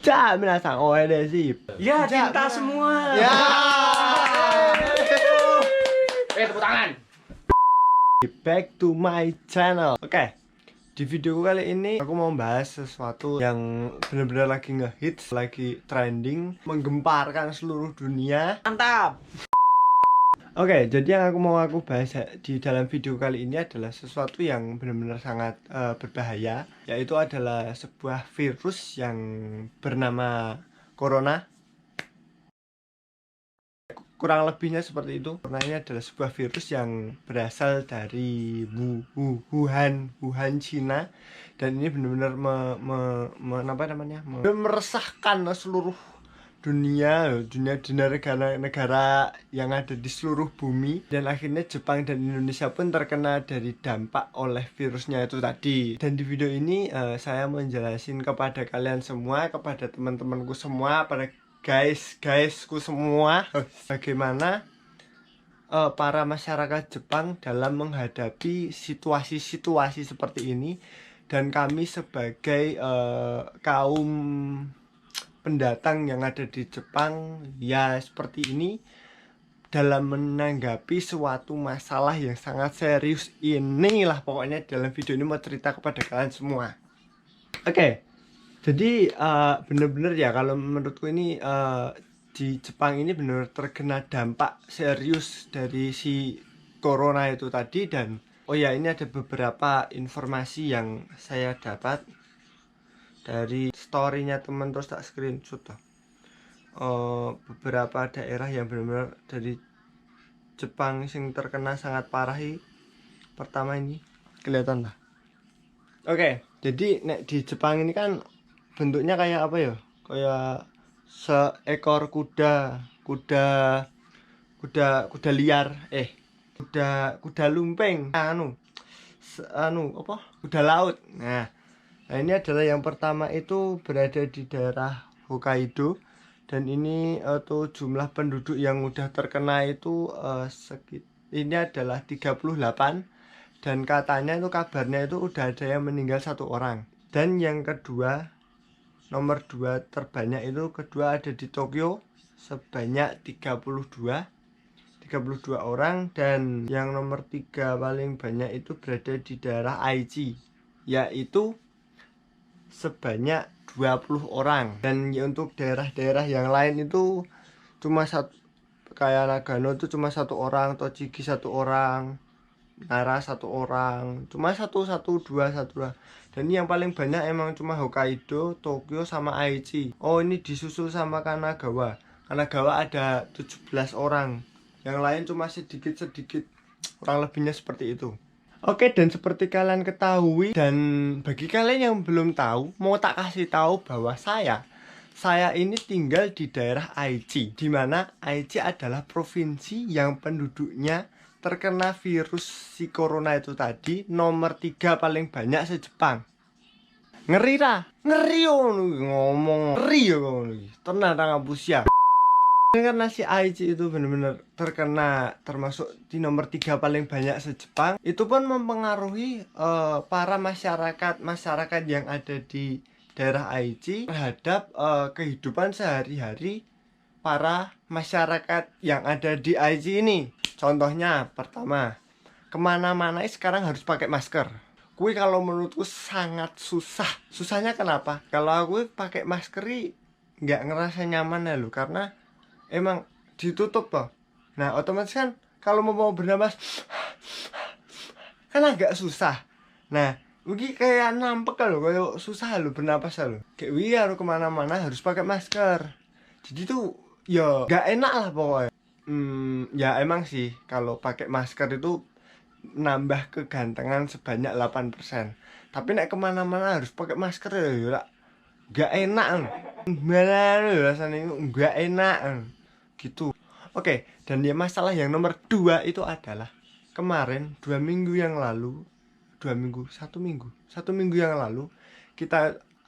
Cak, minasang sih. Ya, cinta semua. Ya. Tepuk tangan. Back to my channel. Oke. Di video kali ini aku mau bahas sesuatu yang benar-benar lagi ngehits, lagi trending, menggemparkan seluruh dunia. Mantap. Oke, jadi yang aku bahas di dalam video kali ini adalah sesuatu yang benar-benar sangat berbahaya, yaitu adalah sebuah virus yang bernama Corona. Kurang lebihnya seperti itu. Corona ini adalah sebuah virus yang berasal dari Wuhan, Cina, dan ini benar-benar meresahkan seluruh dunia negara yang ada di seluruh bumi, dan akhirnya Jepang dan Indonesia pun terkena dari dampak oleh virusnya itu tadi. Dan di video ini saya mau jelasin kepada kalian semua, kepada teman-temanku semua, pada guysku semua, bagaimana para masyarakat Jepang dalam menghadapi situasi-situasi seperti ini, dan kami sebagai kaum pendatang yang ada di Jepang ya seperti ini dalam menanggapi suatu masalah yang sangat serius. Inilah pokoknya dalam video ini mau cerita kepada kalian semua. Oke, jadi bener-bener ya kalau menurutku ini di Jepang ini benar terkena dampak serius dari si corona itu tadi. Dan oh ya, ini ada beberapa informasi yang saya dapat dari storynya temen, terus tak screenshot tuh. Beberapa daerah yang benar-benar dari Jepang yang terkena sangat parah. Pertama ini kelihatan lah. Oke, jadi di Jepang ini kan bentuknya kayak apa ya? Kayak seekor kuda liar, kuda lumping, apa? Kuda laut. Nah, ini adalah yang pertama, itu berada di daerah Hokkaido, dan ini tuh jumlah penduduk yang udah terkena itu ini adalah 38, dan katanya itu kabarnya itu udah ada yang meninggal 1 orang. Dan yang kedua, nomor 2 terbanyak itu kedua ada di Tokyo sebanyak 32 orang, dan yang nomor 3 paling banyak itu berada di daerah Aichi, yaitu sebanyak 20 orang. Dan untuk daerah-daerah yang lain itu cuma satu, kayak Nagano itu cuma 1 orang, Tochigi 1 orang, Nara 1 orang, cuma 2. Dan ini yang paling banyak emang cuma Hokkaido, Tokyo, sama Aichi. Oh, ini disusul sama Kanagawa ada 17 orang, yang lain cuma sedikit-sedikit, kurang lebihnya seperti itu. Oke, dan seperti kalian ketahui, dan bagi kalian yang belum tahu, mau tak kasih tahu bahwa saya ini tinggal di daerah Aichi, di mana Aichi adalah provinsi yang penduduknya terkena virus si corona itu tadi nomor 3 paling banyak se-Jepang. Ngeri ra? Ngeri ngomong ngeri ya ngono iki. Tenan ngapus ya. Karena si Aichi itu benar-benar terkena termasuk di nomor 3 paling banyak se-Jepang, itu pun mempengaruhi para masyarakat yang ada di daerah Aichi terhadap kehidupan sehari-hari para masyarakat yang ada di Aichi ini. Contohnya pertama, kemana-mana sekarang harus pakai masker. Kui kalau menurutku sangat susah. Susahnya kenapa? Kalau aku pakai masker nggak ngerasa nyaman ya lo, karena emang ditutup loh. Nah, otomatis kan kalau mau bernapas kan agak susah. Nah, mungkin kayak nampek loh, kayak susah lo bernapas lo. Kayak harus kemana-mana harus pakai masker. Jadi tuh ya gak enak lah pokoknya. Ya emang sih kalau pakai masker itu nambah kegantengan sebanyak 8%. Tapi nek kemana-mana harus pakai masker ya gak enak. Mana rasanya gak enak gitu. Oke, dan ya masalah yang nomor 2 itu adalah kemarin 1 minggu yang lalu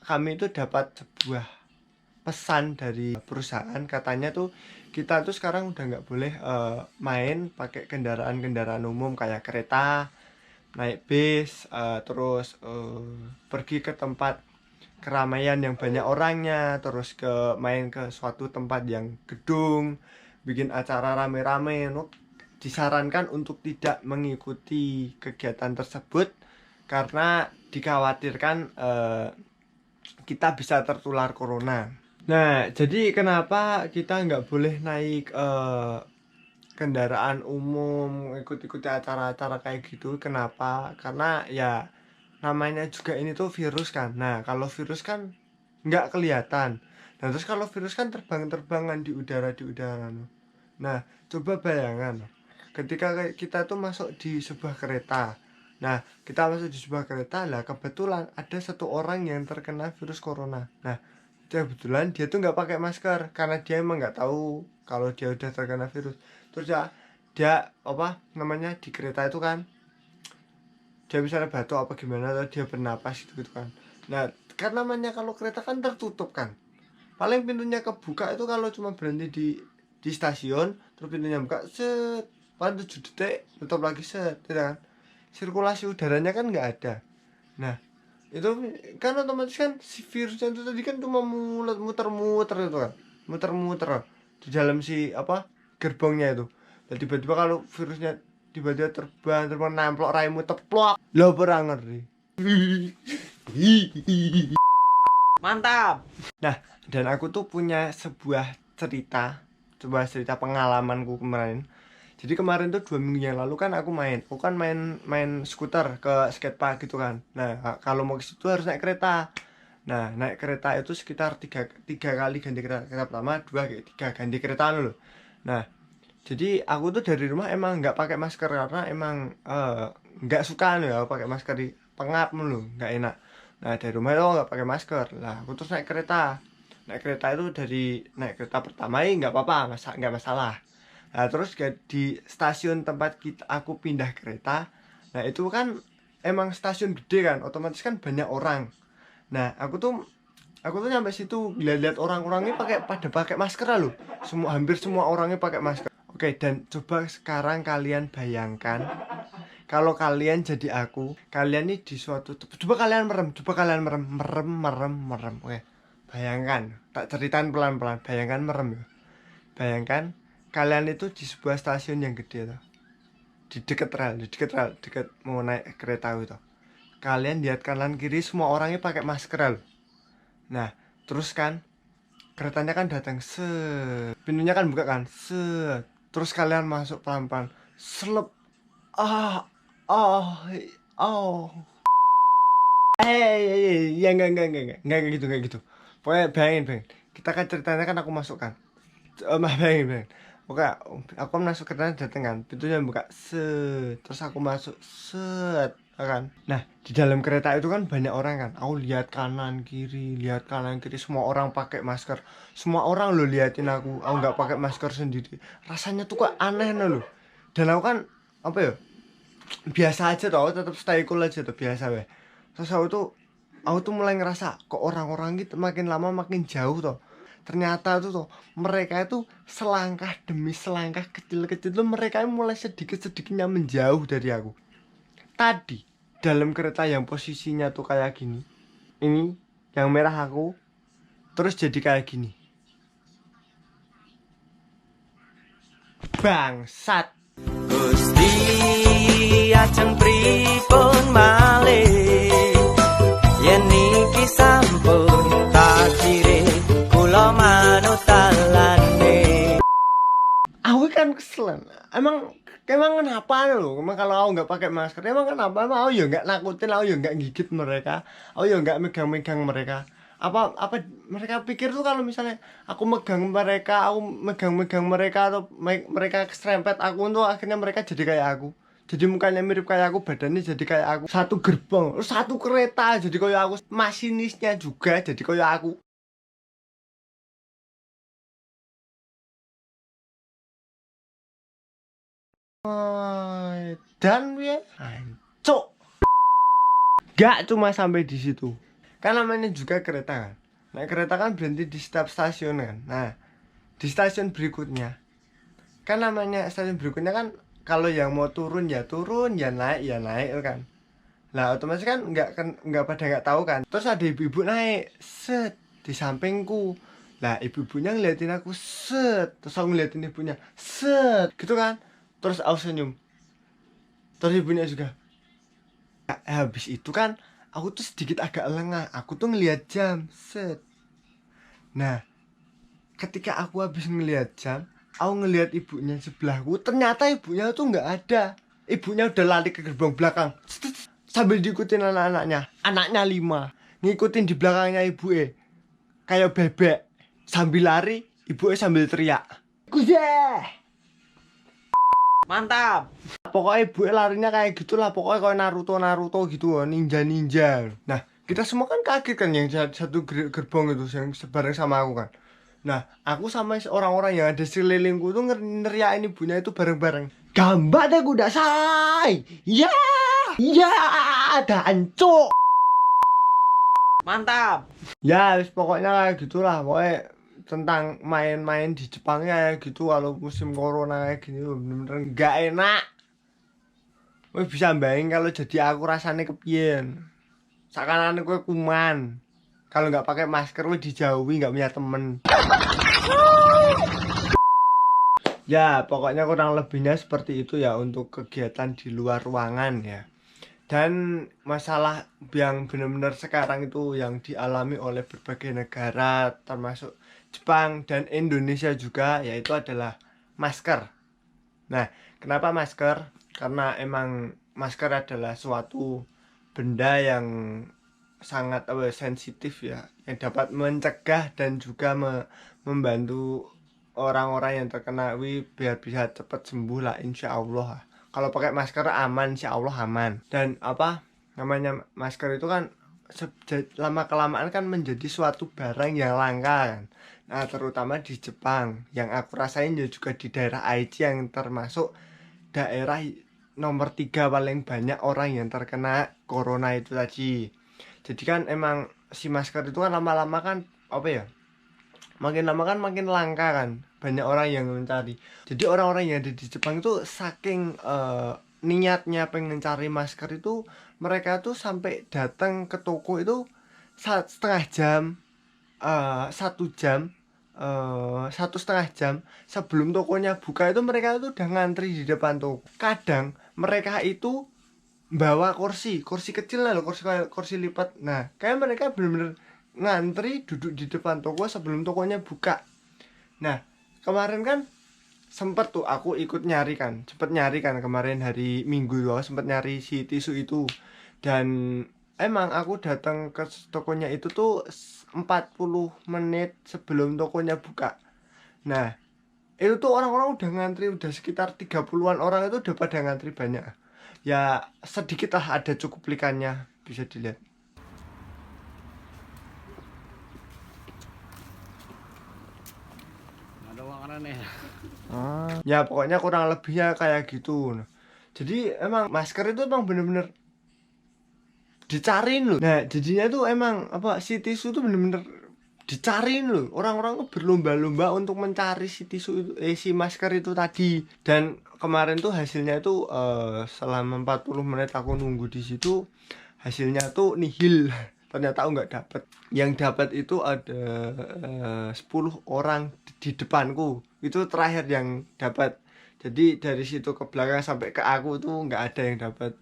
kami itu dapat sebuah pesan dari perusahaan. Katanya tuh kita tuh sekarang udah nggak boleh main pakai kendaraan umum kayak kereta, naik bis, terus pergi ke tempat keramaian yang banyak orangnya, terus main ke suatu tempat yang gedung, bikin acara rame-rame, disarankan untuk tidak mengikuti kegiatan tersebut karena dikhawatirkan kita bisa tertular corona. Nah, jadi kenapa kita nggak boleh naik kendaraan umum, ikut-ikuti acara-acara kayak gitu? Kenapa? Karena ya namanya juga ini tuh virus kan. Nah, kalau virus kan nggak kelihatan. Nah, terus kalau virus kan terbang-terbangan di udara no. Nah, coba bayangkan ketika kita tuh masuk di sebuah kereta. Nah, kita masuk di sebuah kereta lah, kebetulan ada satu orang yang terkena virus corona. Nah, kebetulan dia tuh nggak pakai masker karena dia emang nggak tahu kalau dia udah terkena virus. Terus dia apa namanya di kereta itu kan dia misalnya batuk apa gimana atau dia bernapas gitu kan. Nah, kan namanya kalau kereta kan tertutup kan, paling pintunya kebuka itu kalau cuma berhenti di stasiun terus pintunya buka set paling 7 detik tutup lagi set ya kan, sirkulasi udaranya kan nggak ada. Nah, itu kan otomatis kan si virusnya itu tadi kan cuma muter-muter itu kan, muter-muter di dalam si apa gerbongnya itu. Dan tiba-tiba kalau virusnya tiba-tiba terbang nemplok raimu teplok lo perang ngerti. Mantap. Nah, dan aku tuh punya sebuah cerita pengalamanku kemarin. Jadi kemarin tuh 2 minggu yang lalu kan aku kan main skuter ke skatepark gitu kan. Nah, kalau mau ke situ harus naik kereta. Nah, naik kereta itu sekitar tiga kali ganti kereta. Kereta pertama, 2, 3 ganti kereta loh. Nah, jadi aku tuh dari rumah emang nggak pakai masker karena emang nggak suka nih ya pakai masker di pengap loh, nggak enak. Nah, dari rumah itu nggak pakai masker. Lah, aku terus naik kereta. Naik kereta itu naik kereta pertama nggak apa-apa, nggak masalah. Nah, terus di stasiun tempat aku pindah kereta, nah itu kan emang stasiun gede kan, otomatis kan banyak orang. Nah, aku tuh nyampe situ lihat orang-orangnya pada pakai masker lah loh. Hampir semua orangnya pakai masker. Oke, dan coba sekarang kalian bayangkan kalau kalian jadi aku, kalian nih di suatu coba kalian merem. Oke. Bayangkan, tak ceritain pelan-pelan. Bayangkan merem ya. Bayangkan kalian itu di sebuah stasiun yang gede tuh, di deket rel, deket mau naik kereta itu. Kalian lihat kanan kiri semua orangnya pakai masker loh. Nah, terus kan keretanya kan datang pintunya kan buka kan terus kalian masuk pelan-pelan selep ah oh oh ya enggak gitu pokoknya bayangin kita kan ceritanya kan aku masuk kan bayangin oke aku masuk kereta dateng kan pintunya buka terus aku masuk kan. Nah, di dalam kereta itu kan banyak orang kan, aku lihat kanan kiri semua orang pakai masker, semua orang lo liatin aku nggak pakai masker sendiri, rasanya tuh kok aneh loh. Dan aku kan apa ya biasa aja tau, tetap stay cool aja tuh biasa weh. Terus aku tuh mulai ngerasa kok orang-orang gitu makin lama makin jauh tuh. Ternyata tuh mereka itu selangkah demi selangkah kecil-kecil tuh mereka mulai sedikit-sedikitnya menjauh dari aku. Tadi dalam kereta yang posisinya tuh kayak gini, ini yang merah aku, terus jadi kayak gini, bangsat. Gusti ajeng pripun malih yen niki sampun takdire kula manut talane. Aku kan kesel. Emang kenapa lo? Emang kalau aku nggak pakai masker, emang kenapa? Emang aku ya nggak nakutin, aku ya nggak gigit mereka, aku ya nggak megang mereka. Apa mereka pikir tuh kalau misalnya aku megang mereka atau mereka keserempet aku tuh akhirnya mereka jadi kayak aku. Jadi mukanya mirip kayak aku, badannya jadi kayak aku. Satu gerbong, satu kereta jadi kayak aku, masinisnya juga jadi kayak aku. Dan ya ancok. Gak cuma sampai di situ. Kan namanya juga kereta kan. Nah, kereta kan berhenti di setiap stasiun kan. Nah, di stasiun berikutnya kan namanya stasiun berikutnya kan kalau yang mau turun ya naik kan. Lah otomatis kan nggak pada nggak tahu kan. Terus ada ibu-ibu naik set di sampingku. Lah ibu-ibunya ngeliatin aku set, terus aku ngeliatin ibunya set gitu kan. Terus aku senyum. Terus ibunya juga. Habis itu kan aku tuh sedikit agak lengah. Aku tuh ngeliat jam set. Nah ketika aku habis ngeliat jam, aku ngeliat ibunya sebelahku, ternyata ibunya tuh nggak ada. Ibunya udah lari ke gerbang belakang sambil diikutin anak-anaknya. Anaknya 5 ngikutin di belakangnya ibu kayak bebek. Sambil lari, ibu sambil teriak, "Kuzeh!" Mantap. Pokoknya ibu larinya kayak gitulah. Pokoknya kayak Naruto gitu, ninja. Nah kita semua kan kaget kan, yang satu gerbong itu yang bareng sama aku kan. Nah aku sama orang-orang yang ada sekelilingku tuh neriakin ibunya itu bareng-bareng. "Gambar deh kuda say, ya ada ancuk." Mantap. Ya pokoknya kayak gitulah. Pokoknya tentang main-main di Jepang ya gitu. Kalau musim corona kayak gini bener-bener gak enak. Wih bisa bayangin kalau jadi aku rasanya kepiyen. Seakan aku kuman. Kalau nggak pakai masker wih dijauhi, nggak punya temen. Ya pokoknya kurang lebihnya seperti itu ya untuk kegiatan di luar ruangan ya. Dan masalah yang benar-benar sekarang itu yang dialami oleh berbagai negara termasuk Jepang dan Indonesia juga, yaitu adalah masker. Nah kenapa masker? Karena emang masker adalah suatu benda yang sangat sensitif ya, yang dapat mencegah dan juga membantu orang-orang yang terkena biar bisa cepat sembuh lah insya Allah. Kalau pakai masker aman, insya Allah aman. Dan apa namanya, masker itu kan lama kelamaan kan menjadi suatu barang yang langka kan. Nah terutama di Jepang, yang aku rasain juga di daerah Aichi yang termasuk daerah nomor 3 paling banyak orang yang terkena corona itu tadi. Jadi kan emang si masker itu kan lama-lama kan apa ya, makin lama kan makin langka kan, banyak orang yang mencari. Jadi orang-orang yang ada di Jepang itu saking niatnya pengen cari masker itu, mereka tuh sampai datang ke toko itu setengah jam, 1 jam, 1,5 jam sebelum tokonya buka itu mereka tuh udah ngantri di depan toko. Kadang mereka itu bawa kursi kecil lah loh, kursi lipat. Nah kayak mereka bener-bener ngantri duduk di depan toko sebelum tokonya buka. Nah kemarin kan sempet tuh aku ikut nyari kan, kemarin hari Minggu tuh sempet nyari si tisu itu. Dan emang aku datang ke tokonya itu tuh 40 menit sebelum tokonya buka. Nah itu tuh orang-orang udah ngantri, udah sekitar 30-an orang itu udah pada ngantri banyak. Ya sedikit lah ada cukuplikannya, bisa dilihat. Ada makanan ya. Ya pokoknya kurang lebihnya kayak gitu. Jadi emang masker itu emang bener-bener dicariin loh. Nah jadinya tuh emang apa, si tisu tuh bener-bener dicariin loh. Orang-orang tuh berlomba-lomba untuk mencari si tisu itu, si masker itu tadi. Dan kemarin tuh hasilnya tuh selama 40 menit aku nunggu di situ, hasilnya tuh nihil. Ternyata aku nggak dapet. Yang dapat itu ada 10 orang di depanku. Itu terakhir yang dapat. Jadi dari situ ke belakang sampai ke aku tuh nggak ada yang dapat.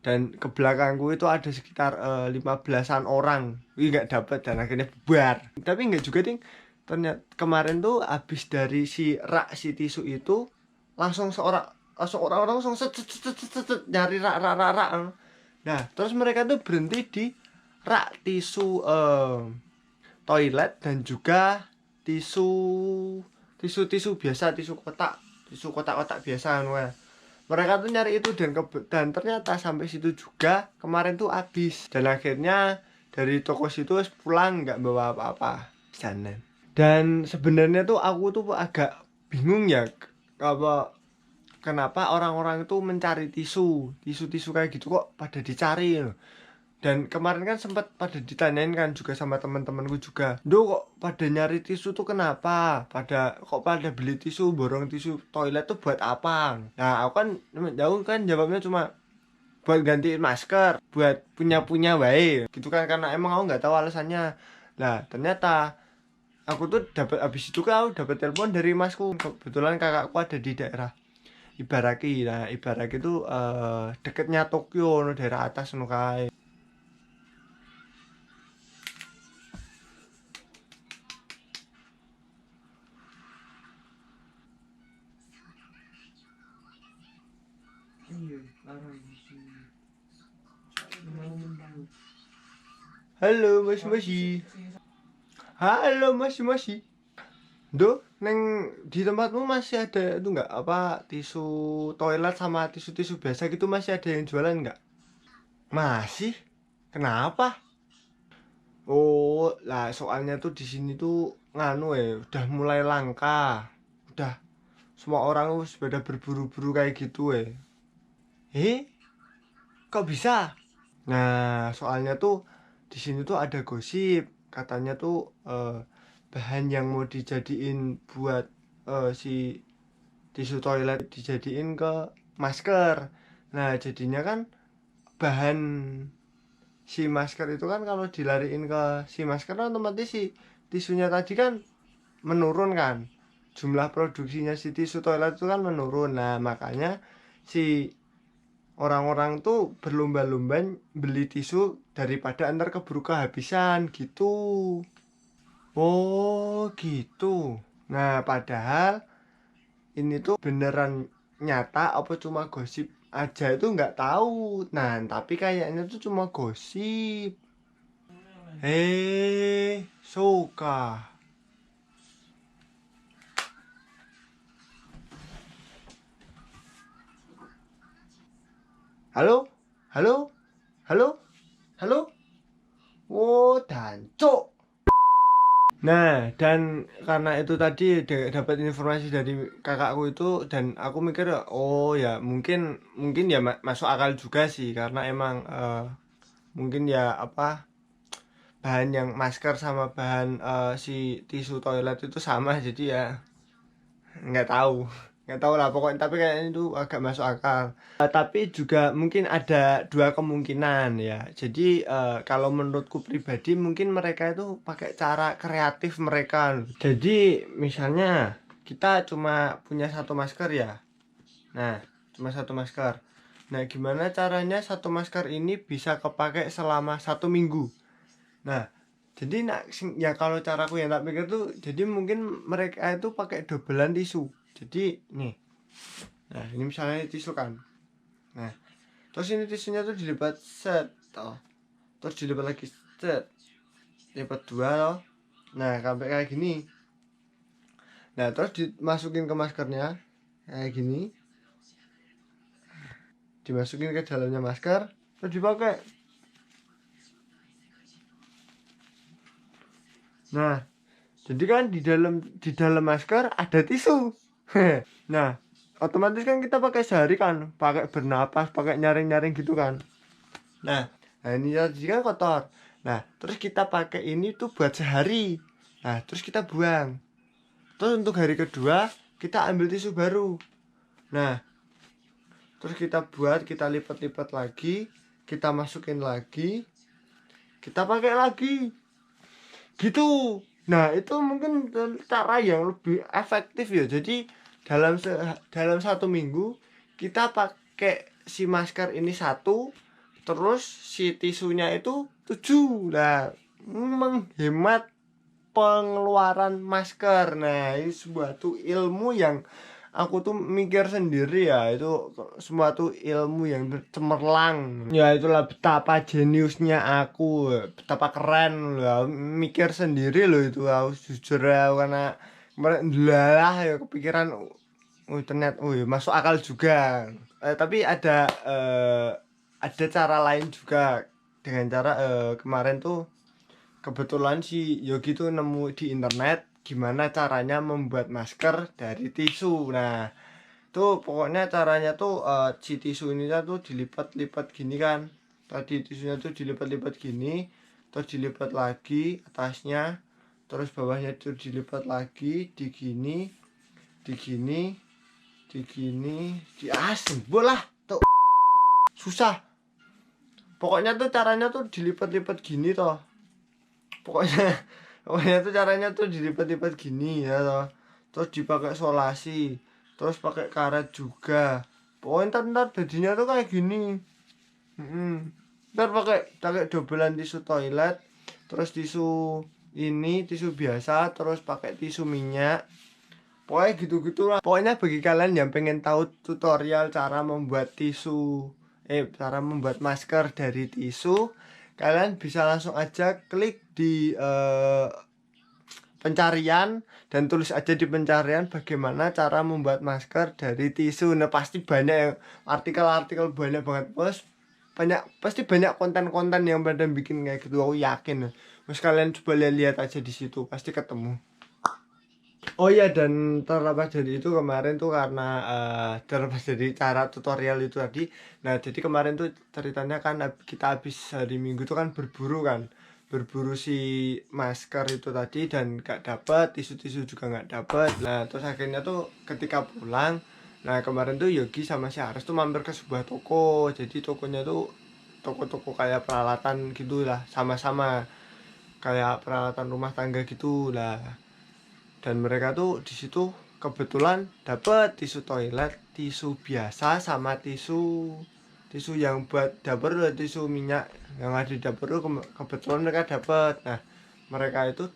Dan ke belakangku itu ada sekitar 15-an orang. Wih nggak dapat dan akhirnya bubar. Tapi nggak juga ding. Ternyata kemarin tuh habis dari si rak si tisu itu langsung orang-orang langsung nyari rak. Nah terus mereka tuh berhenti di rak tisu toilet dan juga tisu biasa, tisu kotak biasa kan. Mereka tuh nyari itu dan ternyata sampai situ juga kemarin tuh habis. Dan akhirnya dari toko situ pulang nggak bawa apa-apa sana. Dan sebenarnya tuh aku tuh agak bingung ya, kenapa orang-orang itu mencari tisu kayak gitu kok pada dicari loh. Dan kemarin kan sempat pada ditanyain kan juga sama teman-temanku juga, "Duh kok pada nyari tisu tuh kenapa? Pada beli tisu, borong tisu toilet tuh buat apa?" Nah aku kan jauh kan jawabnya cuma buat gantiin masker, buat punya wae gitu kan, karena emang aku nggak tahu alasannya. Nah ternyata aku tuh dapat, abis itu aku dapat telepon dari masku, kebetulan kakakku ada di daerah Ibaraki. Nah Ibaraki itu deketnya Tokyo, no, daerah atas no kae. Halo Mas. Halo Mas. Do, neng di tempatmu masih ada itu nggak, apa, tisu toilet sama tisu-tisu biasa gitu, masih ada yang jualan nggak? Masih? Kenapa? Oh, lah soalnya tuh di sini tuh nganu udah mulai langka. Udah semua orang tuh pada berburu-buru kayak gitu Eh, kok bisa? Nah, soalnya tuh di sini tuh ada gosip, katanya tuh bahan yang mau dijadiin buat si tisu toilet dijadiin ke masker. Nah, jadinya kan bahan si masker itu kan kalau dilariin ke si masker kan otomatis si tisunya tadi kan menurun kan. Jumlah produksinya si tisu toilet itu kan menurun. Nah, makanya si orang-orang tuh berlomba-lomba beli tisu daripada antar keburu kehabisan gitu. Oh gitu. Nah padahal ini tuh beneran nyata apa cuma gosip aja itu nggak tahu. Nah tapi kayaknya tuh cuma gosip. Suka. Halo? Halo? Halo? Halo? Oh, dancuk. Nah, dan karena itu tadi dapat informasi dari kakakku itu, dan aku mikir oh ya mungkin ya masuk akal juga sih, karena emang mungkin ya apa, bahan yang masker sama bahan si tisu toilet itu sama, jadi ya nggak tahu nggak tahu lah pokoknya, tapi kayaknya itu agak masuk akal. Tapi juga mungkin ada dua kemungkinan ya. Jadi kalau menurutku pribadi mungkin mereka itu pakai cara kreatif mereka. Jadi misalnya kita cuma punya satu masker ya. Nah, cuma satu masker. Nah, gimana caranya satu masker ini bisa kepake selama 1 minggu? Nah, jadi ya kalau caraku yang tak pikir tuh, jadi mungkin mereka itu pakai dobelan tisu. Jadi nih, nah ini misalnya tisu kan, nah terus ini tisunya tuh dilipat set toh, terus dilipat lagi set, lipat dua loh, nah sampai kayak gini. Nah terus dimasukin ke maskernya kayak gini, dimasukin ke dalamnya masker, terus dipakai. Nah jadi kan di dalam masker ada tisu. Nah otomatis kan kita pakai sehari kan, pakai bernapas, pakai nyaring-nyaring gitu kan. Nah ini tadi kan kotor. Nah terus kita pakai ini tuh buat sehari. Nah terus kita buang. Terus untuk hari kedua kita ambil tisu baru. Nah terus kita lipat-lipat lagi, kita masukin lagi, kita pakai lagi gitu. Nah itu mungkin cara yang lebih efektif ya. Jadi dalam 1 minggu kita pakai si masker ini 1, terus si tisunya itu 7. Nah menghemat pengeluaran masker. Nah ini sebuah tuh ilmu yang aku tuh mikir sendiri ya, itu semua tuh ilmu yang cemerlang ya. Itulah betapa jeniusnya aku, betapa keren loh, mikir sendiri loh itu aku jujur ya, karena kemarin lah ya kepikiran ternyata ya masuk akal juga. Tapi ada cara lain juga, dengan cara kemarin tuh kebetulan si Yogi tuh nemu di internet gimana caranya membuat masker dari tisu. Nah tuh pokoknya caranya tuh si tisu ini tuh dilipat-lipat gini kan, tadi tisunya tuh dilipat-lipat gini, terus dilipat lagi atasnya, terus bawahnya tuh dilipat lagi digini di bolah tuh susah. pokoknya tuh caranya tuh dilipat-lipat gini toh. Pokoknya pokoknya tuh caranya tuh dilipat-lipat gini ya toh. Terus dipakai solasi, terus pakai karet juga. Pokoknya ntar jadinya tuh kayak gini. Ntar pakai dobelan tisu toilet, terus tisu ini tisu biasa, terus pakai tisu minyak. Pokoknya gitu-gitu lah. Pokoknya bagi kalian yang pengen tahu tutorial cara membuat cara membuat masker dari tisu, kalian bisa langsung aja klik di pencarian dan tulis aja di pencarian bagaimana cara membuat masker dari tisu. Nah pasti banyak yang artikel-artikel banyak banget pasti banyak konten-konten yang pada bikin kayak gitu, aku yakin. Terus kalian coba lihat aja di situ pasti ketemu. Oh iya, dan terlepas dari itu kemarin tuh karena terlepas dari cara tutorial itu tadi. Nah jadi kemarin tuh ceritanya kan kita habis hari Minggu tuh kan berburu si masker itu tadi dan gak dapet, tisu-tisu juga gak dapet. Nah terus akhirnya tuh ketika pulang, nah kemarin tuh Yogi sama si Ares tuh mampir ke sebuah toko. Jadi tokonya tuh toko-toko kayak peralatan gitu lah, sama-sama kayak peralatan rumah tangga gitu lah. Dan mereka tuh di situ kebetulan dapet tisu toilet, tisu biasa, sama tisu yang buat dapur, tisu minyak yang ada di dapur tuh kebetulan mereka dapet. Nah mereka itu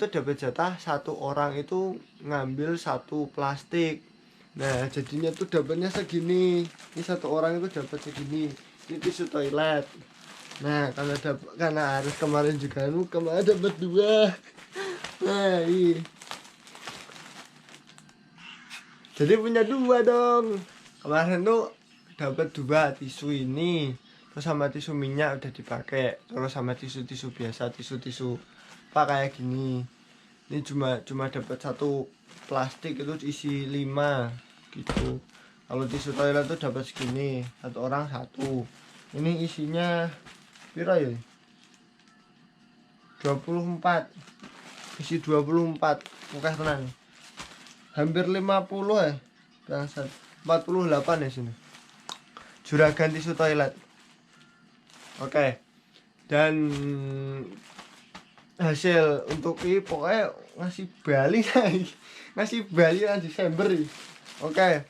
dapat jatah satu orang itu ngambil satu plastik. Nah jadinya tuh dapatnya segini. Ini satu orang itu dapat segini. Ini tisu toilet. Nah karena harus kemarin juga kemarin dapat 2. Nah iya. Jadi punya 2 dong. Kemarin tuh dapat 2 tisu ini. Terus sama tisu minyak udah dipakai. Terus sama tisu biasa, tisu apa kayak gini. Ini cuma dapat satu plastik itu isi 5 gitu. Kalau tisu toilet tuh dapat segini, satu orang 1. Ini isinya pira ya? 24. Isi 24. Oke tenang. Hampir 50 ya. Bangsat. 48 ya sini. Juragan tisu toilet. Oke. Dan hasil untuk ini pokoknya ngasih Bali kan Desember ini. Oke.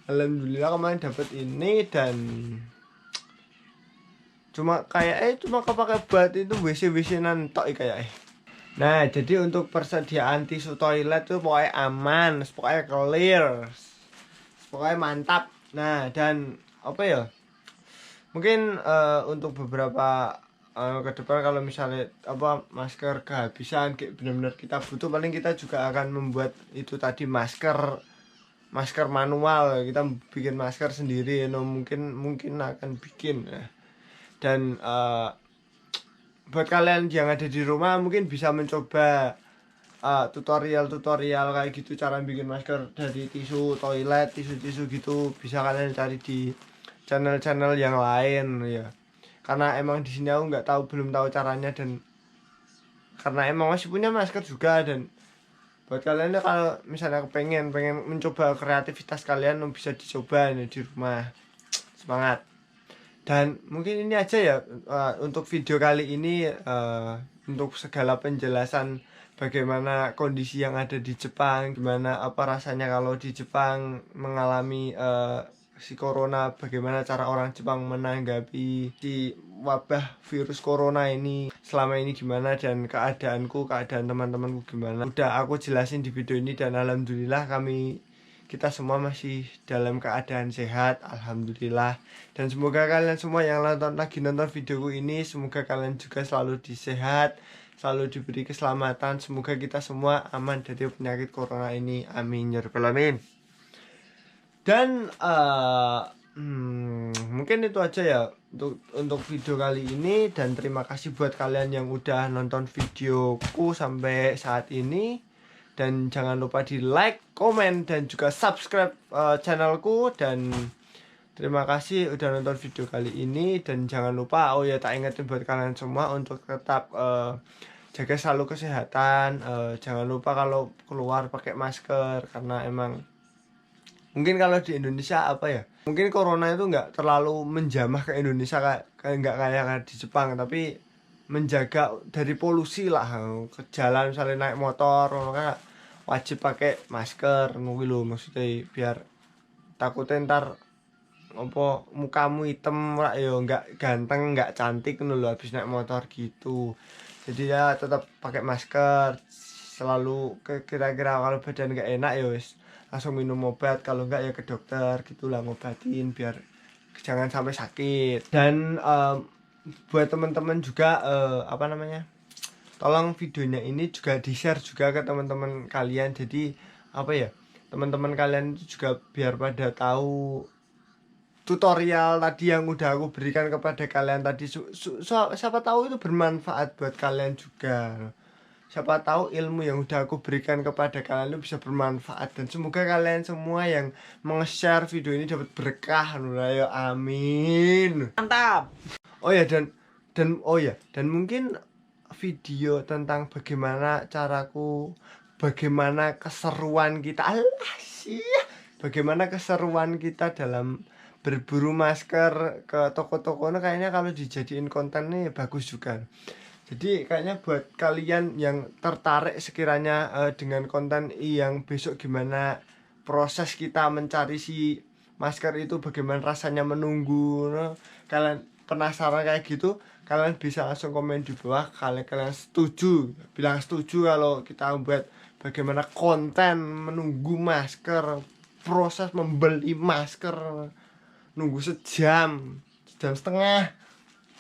Alhamdulillah kemarin dapat ini dan cuma kepake buat itu WC-nan tok kayak. Nah, jadi untuk persediaan tisu toilet tuh pokoknya aman, pokoknya clear. Pokoknya mantap. Nah, dan apa ya? Mungkin untuk beberapa ke depan kalau misalnya masker kehabisan kayak benar-benar kita butuh, paling kita juga akan membuat itu tadi masker manual. Kita bikin masker sendiri, mungkin akan bikin ya. Dan buat kalian yang ada di rumah mungkin bisa mencoba tutorial kayak gitu, cara bikin masker dari tisu toilet, tisu gitu, bisa kalian cari di channel yang lain ya. Karena emang di sini aku belum tahu caranya, dan karena emang masih punya masker juga. Dan buat kalian ya, kalau misalnya pengen mencoba kreativitas kalian, bisa dicoba nih di rumah. Semangat. Dan mungkin ini aja ya untuk video kali ini, untuk segala penjelasan bagaimana kondisi yang ada di Jepang, gimana rasanya kalau di Jepang mengalami si corona, bagaimana cara orang Jepang menanggapi si wabah virus corona ini selama ini gimana, dan keadaan teman-temanku gimana, udah aku jelasin di video ini. Dan alhamdulillah kita semua masih dalam keadaan sehat, alhamdulillah. Dan semoga kalian semua yang lagi nonton videoku ini, semoga kalian juga selalu disehat, selalu diberi keselamatan. Semoga kita semua aman dari penyakit corona ini, amin ya rabbal alamin. Dan mungkin itu aja ya untuk video kali ini. Dan terima kasih buat kalian yang udah nonton videoku sampai saat ini. Dan jangan lupa di like, komen, dan juga subscribe channelku. Dan terima kasih udah nonton video kali ini. Dan jangan lupa, tak ingetin buat kalian semua untuk tetap jaga selalu kesehatan. Jangan lupa kalau keluar pakai masker, karena emang Mungkin kalau di Indonesia apa ya, mungkin corona itu nggak terlalu menjamah ke Indonesia nggak kayak di Jepang, tapi menjaga dari polusi lah. Ke jalan misalnya naik motor kan wajib pakai masker ngono lho, maksudnya biar takutnya ntar apa mukamu hitam rak ya nggak ganteng nggak cantik ngono lho habis naik motor gitu. Jadi ya tetap pakai masker selalu, kira-kira kalau badan nggak enak ya wis langsung minum obat, kalau nggak ya ke dokter gitulah ngobatin biar jangan sampai sakit. Dan buat teman-teman juga apa namanya, tolong videonya ini juga di-share juga ke teman-teman kalian, jadi apa ya, teman-teman kalian itu juga biar pada tahu tutorial tadi yang udah aku berikan kepada kalian tadi. Siapa tahu itu bermanfaat buat kalian juga. Siapa tahu ilmu yang udah aku berikan kepada kalian itu bisa bermanfaat, dan semoga kalian semua yang meng-share video ini dapat berkah. Ayo amin. Mantap. Oh ya, dan mungkin video tentang bagaimana caraku, bagaimana keseruan kita, alah sih, bagaimana keseruan kita dalam berburu masker ke toko-toko, nah kayaknya kalau dijadiin konten nih bagus juga. Jadi kayaknya buat kalian yang tertarik sekiranya dengan konten yang besok gimana proses kita mencari si masker itu, bagaimana rasanya menunggu, nah, kalian penasaran kayak gitu, kalian bisa langsung komen di bawah kalian setuju, bilang setuju kalau kita buat bagaimana konten menunggu masker, proses membeli masker, nunggu sejam setengah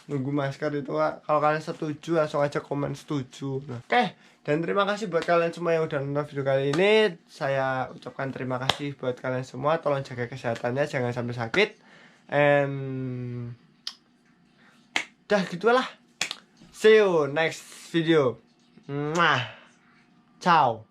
nunggu masker itu. Kalau kalian setuju langsung aja komen setuju. Nah, oke, dan terima kasih buat kalian semua yang udah nonton video kali ini. Saya ucapkan terima kasih buat kalian semua, tolong jaga kesehatannya, jangan sampai sakit. And dah gitulah, see you next video. Ciao.